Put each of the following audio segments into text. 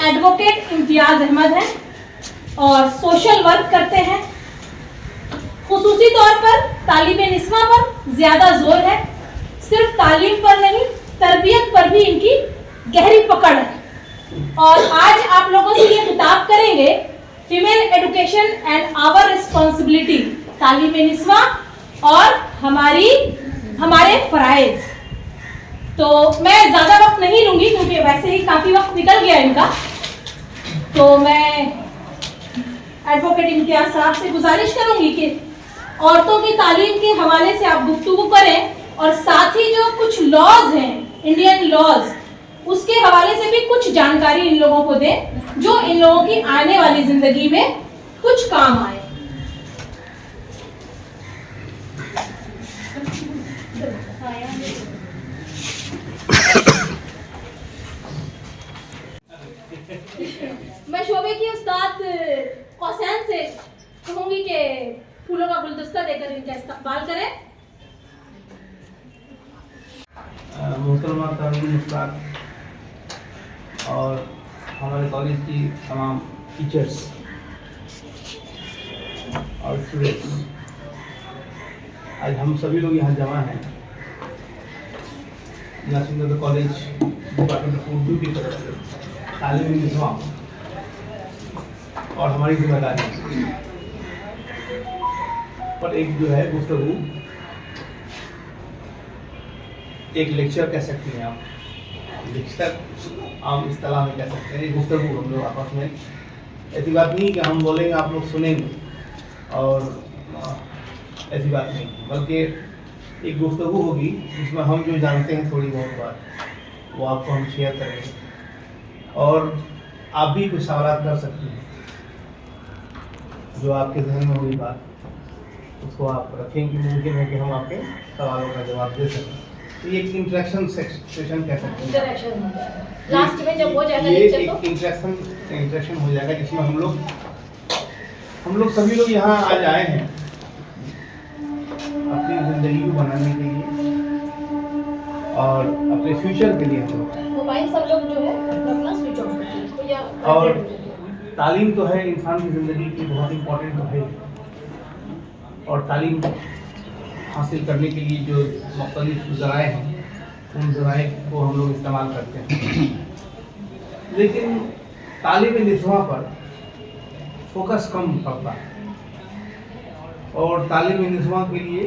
Advocate امتیاز احمد ہیں اور social work کرتے ہیں. خصوصی طور پر تعلیم نسواں پر زیادہ زور ہے. صرف تعلیم پر نہیں، تربیت پر بھی ان کی گہری پکڑ ہے. اور آج آپ لوگوں سے یہ خطاب کریں گے female education and our responsibility, تعلیم نسواں اور ہمارے فرائض. تو میں زیادہ وقت نہیں لوں گی کیونکہ ویسے ہی کافی وقت نکل گیا ان کا. تو میں ایڈوکیٹ امتیاز صاحب سے گزارش کروں گی کہ عورتوں کی تعلیم کے حوالے سے آپ گفتگو کریں اور ساتھ ہی جو کچھ لاز ہیں، انڈین لاز، اس کے حوالے سے بھی کچھ جانکاری ان لوگوں کو دیں جو ان لوگوں کی آنے والی زندگی میں کچھ کام آئے. میں شعبے کی استاد قوسین سے کہوں گی کہ پھولوں کا گلدستہ دے کر ان کا استقبال کریں. محترمہ تعلیم استاد اور ہمارے کالج کی تمام ٹیچرس اور اسٹوڈنٹس، آج ہم سبھی لوگ یہاں جمع ہیں nursing college department of Urdu کی طرف سے تعلیم نسواں اور ہماری ذمہ داری پر ایک جو ہے گفتگو، ایک لیکچر کہہ سکتے ہیں آپ، لیکچر عام اصطلاح میں کہہ سکتے ہیں، ایک گفتگو ہم لوگ آپس میں. ایسی بات نہیں کہ ہم بولیں گے آپ لوگ سنیں گے، اور ایسی بات نہیں، بلکہ ایک گفتگو ہوگی جس میں ہم جو جانتے ہیں تھوڑی بہت بات وہ آپ کو ہم شیئر کریں گے، اور آپ بھی کچھ سوالات کر سکتے ہیں. جو آپ کے ذہن میں ہوئی بات اس کو آپ رکھیں گے، ممکن ہے کہ ہم آپ کے سوالوں کا جواب دے سکیں. یہ ایک انٹریکشن سیشن کہہ سکتے ہیں، لاسٹ میں جب ہو جائے گا یہ لیکچر ایک تو انٹریکشن ہو جائے گا جس میں ہم لوگ سبھی لوگ یہاں آج آئے ہیں اپنی زندگی کو بنانے کے لیے اور اپنے فیوچر کے لیے. ہم لوگ موبائل سب لوگ جو ہے اپنا سوئچ آف کرتے ہیں. اور تعلیم تو ہے انسان کی زندگی کی بہت امپورٹنٹ تو ہے، اور تعلیم حاصل کرنے کے لیے جو مختلف ذرائع ہیں ان ذرائع کو ہم لوگ استعمال کرتے ہیں، لیکن تعلیم نسواں پر فوکس کم پڑتا ہے، اور تعلیم نسواں کے لیے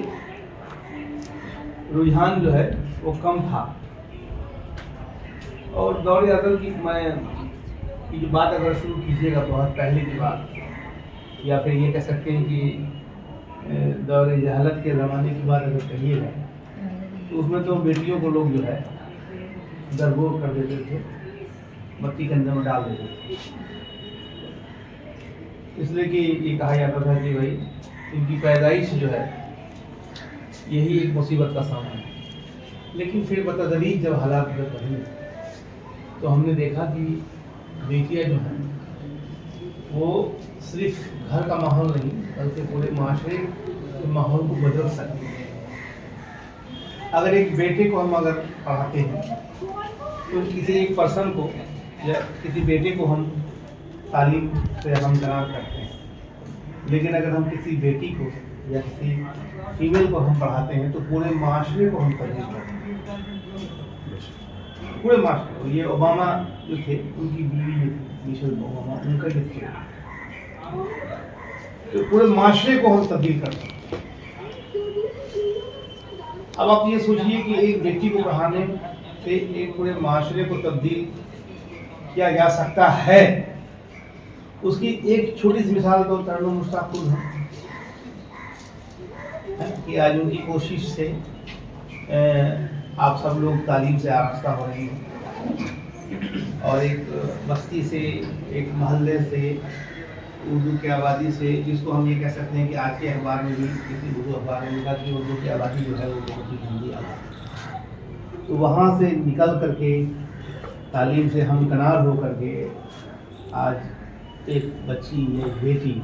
رجحان جو ہے وہ کم تھا. اور دور ازل کی میں جو بات اگر شروع کیجیے گا بہت پہلے کی بات، یا پھر یہ کہہ سکتے ہیں کہ دور جہالت کے زمانے کی بات اگر کہیے گا تو اس میں تو بیٹیوں کو لوگ جو ہے درگور کر دیتے تھے، مٹی کے اندر میں ڈال دیتے تھے، اس لیے کہ یہ کہا جاتا تھا کہ بھائی ان کی پیدائش جو ہے یہی ایک مصیبت کا سامان ہے. لیکن پھر بتدریج جب حالات بدلے تو ہم نے دیکھا کہ بیٹیاں جو ہیں وہ صرف گھر کا ماحول نہیں بلکہ پورے معاشرے کے ماحول کو بدل سکتی ہیں. اگر ایک بیٹے کو ہم اگر پڑھاتے ہیں تو کسی ایک پرسن کو یا کسی بیٹے کو ہم تعلیم سے ہمکنار کرتے ہیں، لیکن اگر ہم کسی بیٹی کو یا کسی فیمیل کو ہم پڑھاتے ہیں تو پورے معاشرے کو ہم ترجیح کرتے ہیں، پورے معاشرے کو. یہ اوباما جو تھے ان کی بیوی جو تھی میشل اوباما، ان کا یہ تھے تو پورے معاشرے کو ہم تبدیل کرتے ہیں. اب آپ یہ سوچئے کہ ایک بیٹی کو پڑھانے سے ایک پورے معاشرے کو تبدیل کیا جا سکتا ہے. اس کی ایک چھوٹی سی مثال تو ترنم مشتاق خود ہیں کہ آج ان کی کوشش سے آپ سب لوگ تعلیم سے آراستہ ہو رہے ہیں، اور ایک بستی سے، ایک محلے سے، اردو کی آبادی سے، جس کو ہم یہ کہہ سکتے ہیں کہ آج کے اخبار میں بھی کسی اردو اخبار میں لکھا کہ اردو کی آبادی جو ہے وہ بہت ہی گندی آبادی، تو وہاں سے نکل کر کے تعلیم سے ہمکنار ہو کر کے آج ایک بچی یا ایک بیٹی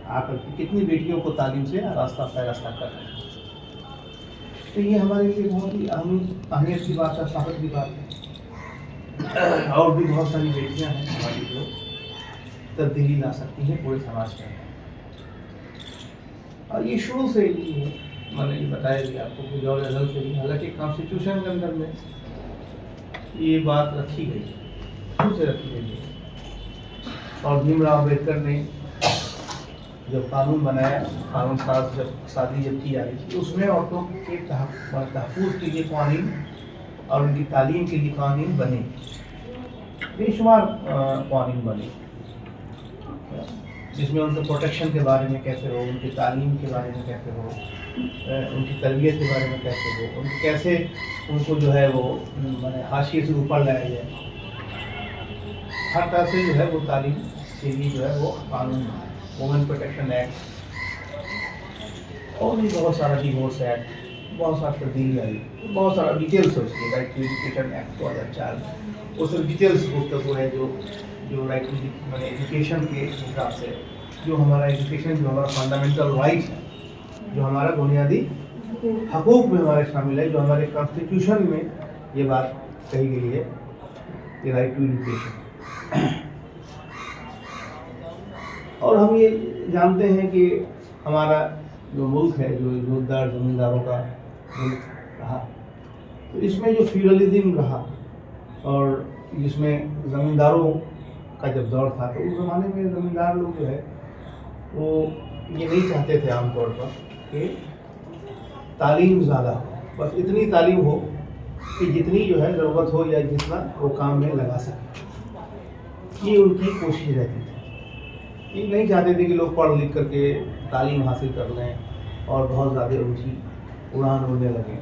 آ کر کے کتنی بیٹیوں کو تعلیم سے آراستہ پیراستہ کر رہے ہیں. تو یہ ہمارے لیے بہت ہی اہمیت کی بات ہے، فخر کی بات ہے. اور بھی بہت ساری بیٹیاں ہیں ہماری جو تبدیلی لا سکتی ہیں پورے سماج کے اندر. اور یہ شروع سے ہی ہے، میں نے بتایا بھی آپ کو کہ دور ازل سے ہی، حالانکہ کانسٹیٹیوشن کے اندر میں یہ بات رکھی گئی ہے، شروع سے رکھی گئی ہے. اور بھیم راؤ امبیڈکر نے جب قانون بنایا، قانون سازی جب کی جا رہی تھی، اس میں عورتوں کے تحفظ کے لیے قوانین اور ان کی تعلیم کے لیے قوانین بنے، بے شمار قوانین بنے، جس میں ان کے پروٹیکشن کے بارے میں کیسے ہو، ان کی تعلیم کے بارے میں کیسے ہو، ان کی تربیت کے بارے میں کیسے ہو، ان کیسے ان کو جو ہے وہ حاشیے سے اوپر لایا جائے، ہر طرح سے جو ہے وہ تعلیم کے لیے جو ہے وہ قانون بنا، وومن پروٹیکشن ایکٹ، اور بھی بہت سارا ڈیورس ایکٹ، بہت سارا تبدیلی آئی، بہت سارا ڈیٹیلس ہے اس کی. رائٹ ٹو ایجوکیشن ایکٹ 2004 وہ صرف ڈیٹیلس گفتگو ہے جو رائٹ ٹو ایجوکیشن کے حساب سے، جو ہمارا ایجوکیشن، جو ہمارا فنڈامنٹل رائٹ ہے، جو ہمارا بنیادی حقوق میں ہمارے شامل ہے، جو ہمارے کانسٹیٹیوشن میں یہ بات کہی گئی ہے کہ رائٹ ٹو ایجوکیشن. اور ہم یہ جانتے ہیں کہ ہمارا جو ملک ہے، جو زمیندار زمینداروں کا ملک رہا، تو اس میں جو فیوڈلزم رہا اور جس میں زمینداروں کا جب دور تھا، تو اس زمانے میں زمیندار لوگ جو ہے وہ یہ نہیں چاہتے تھے عام طور پر کہ تعلیم زیادہ ہو، بس اتنی تعلیم ہو کہ جتنی جو ہے ضرورت ہو یا جتنا وہ کام میں لگا سکے. یہ ان کی کوشش رہتی تھی. یہ نہیں چاہتے تھے کہ لوگ پڑھ لکھ کر کے تعلیم حاصل کر لیں اور بہت زیادہ اونچی اڑان اڑنے لگیں.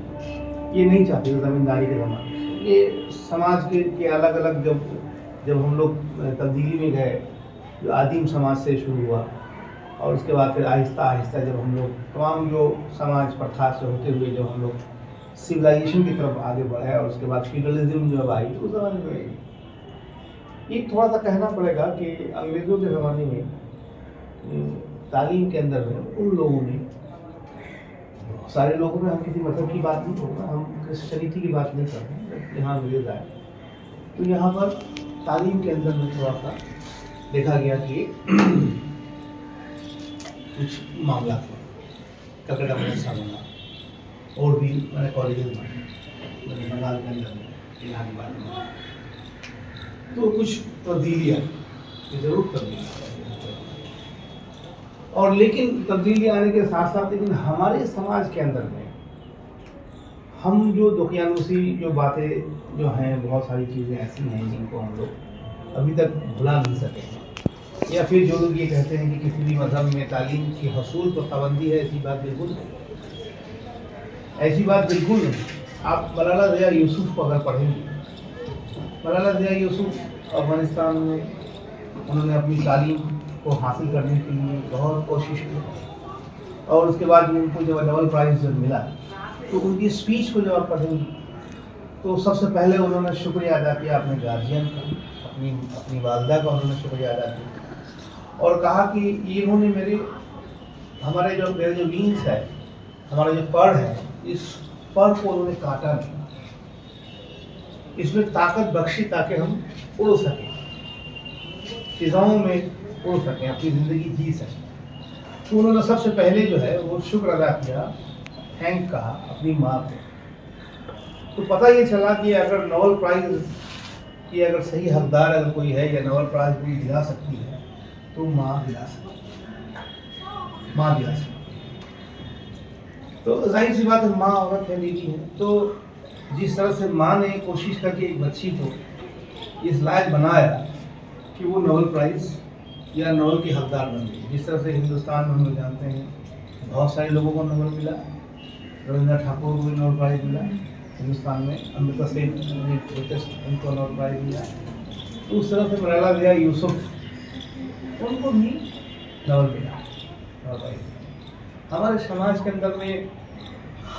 یہ نہیں چاہتے تھے زمینداری کے زمانے میں. یہ سماج کے الگ الگ جب ہم لوگ تبدیلی میں گئے، جو آدم سماج سے شروع ہوا، اور اس کے بعد پھر آہستہ آہستہ جب ہم لوگ تمام جو سماج پرتھا سے ہوتے ہوئے جب ہم لوگ سویلائزیشن کی طرف آگے بڑھے، اور اس کے بعد فیوڈلزم جو اب آئی، اس زمانے میں یہ تھوڑا سا کہنا پڑے گا کہ انگریزوں کے زمانے میں تعلیم کے اندر میں ان لوگوں نے، سارے لوگوں میں، ہم کسی مذہب کی بات نہیں کریں، ہم کرسچینٹی کی بات نہیں کر رہے ہیں، یہاں انگریز آئے تو یہاں پر تعلیم کے اندر میں تھوڑا سا دیکھا گیا کہ کچھ معاملات ہوئے. کلکتہ مدرسہ بنا، اور بھی کالجز بنے بنگال کے اندر میں، الہ آباد میں، تو کچھ تبدیلیاں ضرور تبدیلی. اور لیکن تبدیلی آنے کے ساتھ ساتھ لیکن ہمارے سماج کے اندر میں ہم جو دقیانوسی جو باتیں جو ہیں، بہت ساری چیزیں ایسی ہیں جن کو ہم لوگ ابھی تک بھلا نہیں سکے ہیں. یا پھر جو لوگ یہ کہتے ہیں کہ کسی بھی مذہب میں تعلیم کے حصول پر پابندی ہے، ایسی بات بالکل نہیں، ایسی بات بالکل نہیں. آپ ملالا ضیاء یوسف کو اگر پڑھیں گے، ملالا ضیاء یوسف افغانستان میں انہوں نے اپنی تعلیم کو حاصل کرنے کے لیے بہت کوشش کی، اور اس کے بعد ان کو جب نوبل پرائز جب ملا تو ان کی اسپیچ کو جب آپ پڑھیں گی تو سب سے پہلے انہوں نے شکریہ ادا کیا اپنے گارجین کا، اپنی والدہ کا انہوں نے شکریہ ادا کیا، اور کہا کہ انہوں نے میرے جو وینگس ہے، ہمارا جو پر ہے، اس پر کو انہوں نے کاٹا نہیں، اس میں طاقت بخشی تاکہ ہم اڑ سکیں، فضاؤں میں اڑ سکیں، اپنی زندگی جی سکیں. تو انہوں نے سب سے پہلے جو ہے وہ شکر ادا کیا، تھینک کہا اپنی ماں کو. تو پتہ یہ چلا کہ اگر نوبل پرائز کی اگر صحیح حقدار اگر کوئی ہے یا نوبل پرائز کوئی دلا سکتی ہے تو ماں دلا سکتی، ماں دلا سکتی. تو ظاہر سی بات ہے، ماں عورت ہے، بیٹی ہے. تو جس طرح سے ماں نے کوشش کر کے ایک بچی کو اس لائق بنایا کہ وہ نوبل پرائز یا نوبل کی حقدار بن گئی، جس طرح سے ہندوستان میں ہم لوگ جانتے ہیں بہت سارے لوگوں کو نوبل ملا، رابندر ٹھاکر کو بھی نوبل پرائز ملا ہندوستان میں، امرتا سین ان کو نوبل پرائز ملا. تو اس طرح سے ملالا ضیاء یوسف ان کو بھی نوبل ملا، نوبل پرائز. ہمارے سماج کے اندر میں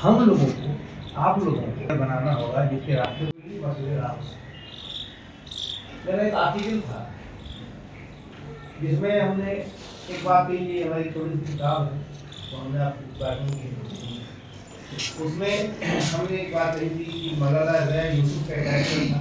ہم لوگوں کو، آپ لوگوں کو بنانا ہوگا جس کے راستے میں مسئلے راز. میرا ایک آرٹیکل تھا جس میں ہم نے ایک بات کہی، یہ ہماری تھوڑی سی کتاب ہے تو ہم نے آپ کو پڑھنے کی، اس میں ہم نے ایک بات کہی تھی کہ ملالا ضیاء یوسف کا ایک ایکٹر تھا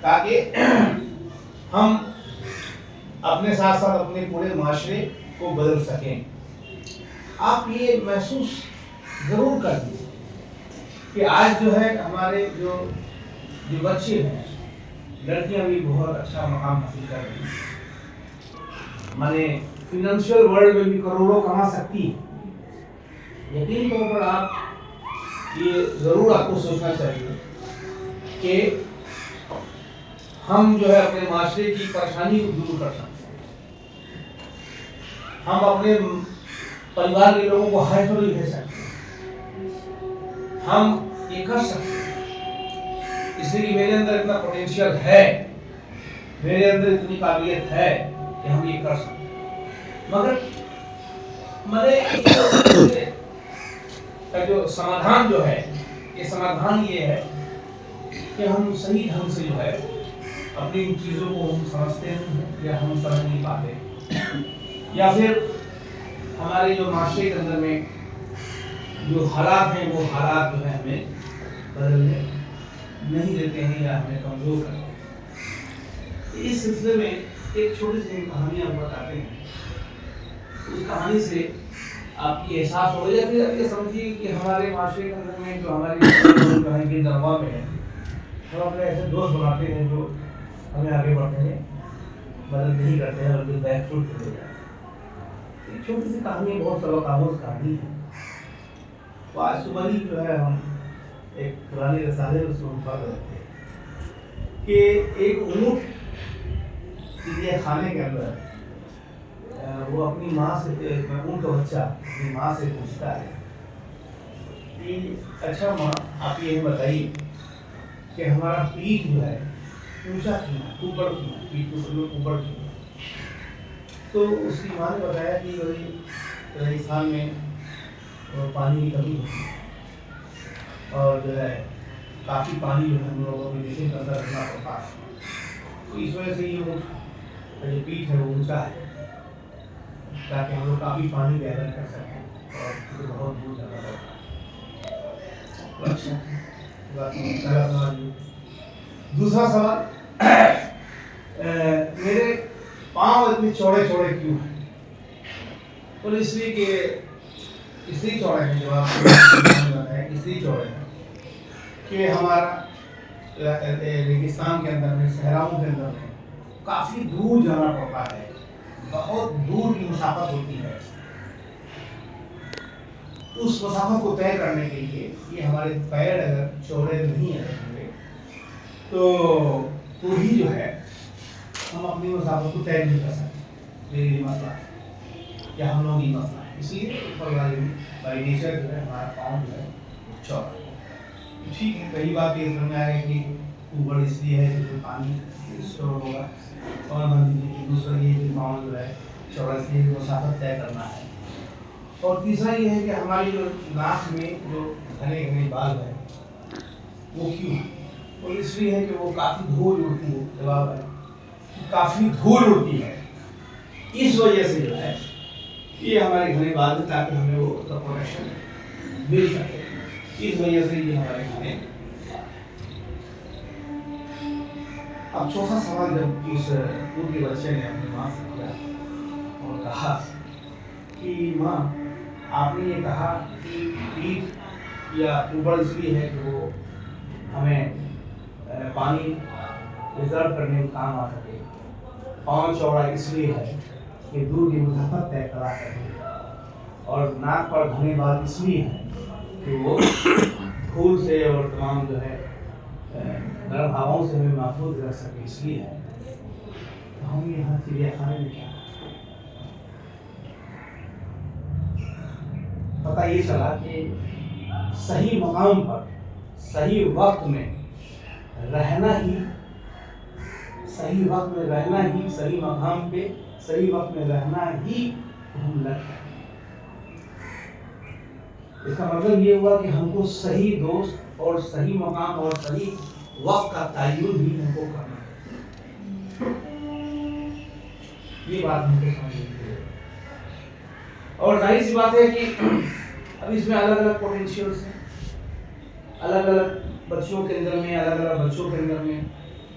تاکہ ہم اپنے ساتھ ساتھ اپنے پورے معاشرے کو بدل سکیں. آپ یہ محسوس ضرور کر دیں کہ آج جو ہے ہمارے جو بچے ہیں، لڑکیاں بھی بہت اچھا مقام حاصل کر رہی ہیں، مانے فنانشیل ورلڈ میں بھی کروڑوں کما سکتی ہیں. یقین طور پر آپ یہ ضرور آپ کو سوچنا چاہیے کہ ہم جو ہے اپنے معاشرے کی پریشانی کو دور کر سکتے ہیں. ہم اپنے پریوار کے لوگوں کو ہائے فری دے سکتے ہیں. ہم یہ کر سکتے ہیں، اس لیے کہ میرے اندر اتنا پوٹینشیل ہے، میرے اندر اتنی قابلیت ہے کہ ہم یہ کر سکتے ہیں. مگر جو سمادھان جو ہے، یہ سمادھان یہ ہے کہ ہم صحیح ڈھنگ سے جو ہے اپنی ان چیزوں کو ہم سمجھتے ہیں یا ہم سمجھ نہیں پاتے، یا پھر ہمارے جو معاشرے کے اندر میں جو حالات ہیں وہ حالات جو ہے ہمیں بدلنے نہیں دیتے ہیں یا ہمیں کمزور کرتے ہیں. اس سلسلے میں ایک چھوٹی سی کہانی آپ بتاتے ہیں. اس کہانی سے آپ کی احساس ہو یا پھر آپ یہ سمجھیے کہ ہمارے معاشرے کے اندر میں جو ہماری درما میں ہے، ہم اپنے ایسے دوست بناتے ہیں جو ہمیں آگے بڑھنے میں مدد نہیں کرتے ہیں اور جو بیک فوٹ پہ لے جاتے ہیں. ایک چھوٹی سی کہانی، بہت سبق آموز کہانی ہے. تو آج صبح ہی جو ہے ہم ایک پرانی رسالے میں سن پڑھ رہے تھے کہ ایک اونٹ چڑیا خانے کے اندر وہ اپنی ماں سے، اونٹ کا بچہ اپنی ماں سے پوچھتا ہے کہ اچھا ماں آپ یہ بتائیے کہ ہمارا پیٹھ جو ہے اونچا کیوں ہے، اوپر کیوں ہے، پیٹھ اوپر کیوں ہے. تو اس کی ماں نے بتایا کہ راجستھان میں پانی کی کمی ہوتی ہے اور جو ہے کافی پانی جو ہے ہم لوگوں کو نیچے کے اندر رکھنا پڑتا ہے. تو اس وجہ سے یہ جو پیٹھ ہے وہ اونچا ہے تاکہ ہم لوگ کافی پانی گیدر کر سکیں اور بہت دور جانا پڑتا ہے. دوسرا سوال، میرے پاؤں اتنے چوڑے چوڑے کیوں ہیں؟ اور اس لیے کہ اس لیے چوڑے ہیں، جو آپ بتائیں اس لیے چوڑے ہیں کہ ہمارا ریگستان کے اندر میں، صحراؤں کے اندر میں کافی دور جانا پڑتا ہے، بہت دور کی مسافت ہوتی ہے. اس مسافت کو طے کرنے کے لیے یہ ہمارے پیر اگر چوڑے نہیں ہیں تو ہی جو ہے ہم اپنی مسافت کو طے نہیں کر سکتے. یہ مسئلہ ہے یا ہم لوگ یہ مسئلہ ہے. اس لیے اوپر بائی نیچر جو ہے ہمارا پاؤں جو ہے چوڑا. ٹھیک ہے، پہلی بات یہ سمجھ میں آ گئی کہ اوپر اس لیے ہے کہ پانی اسٹور ہوگا، اور دوسرا یہ کہ پاؤں جو ہے چوڑا اس لیے مسافت طے کرنا ہے. اور تیسرا یہ ہے کہ ہماری جو ناک میں جو گھنے گھنے بال ہے وہ کیوں ہے؟ اور اس لیے ہے کہ وہ کافی دھول اڑتی ہے. جواب ہے کافی دھول اڑتی ہے، اس وجہ سے جو ہے یہ ہمارے گھنے بال ہے تاکہ ہمیں وہ پروٹیکشن مل سکے. اس وجہ سے یہ ہمارے گھنے. اب چوتھا سوال جب اس اونٹ کے بچے نے اپنی ماں سے کیا اور کہا کہ ماں آپ نے یہ کہا کہ پیٹھ یا اوپر اس لیے ہے کہ وہ ہمیں پانی ریزرو کرنے میں کام آ سکے، پاؤں چوڑا اس لیے ہے کہ دور کی مسافت طے کرا سکے، اور ناک پر گھنے بال اس لیے ہے کہ وہ دھول سے اور تمام جو ہے گرم ہواؤں سے ہمیں محفوظ رکھ سکے، اس لیے ہے. تو ہم یہاں چڑیا خانے میں کیا پتہ یہ چلا کہ صحیح مقام پر صحیح وقت میں رہنا ہی، صحیح وقت میں رہنا ہی، صحیح مقام پہ صحیح وقت میں رہنا ہی ہم لگ ہے. اس کا مطلب یہ ہوا کہ ہم کو صحیح دوست اور صحیح مقام اور صحیح وقت کا تعین بھی ہم کو کرنا ہے. یہ بات ہم کو سمجھنی ہے. اور ظاہر سی بات ہے کہ اب اس میں الگ الگ پوٹینشیلس ہیں، الگ الگ بچوں کے اندر میں، الگ الگ بچوں کے اندر میں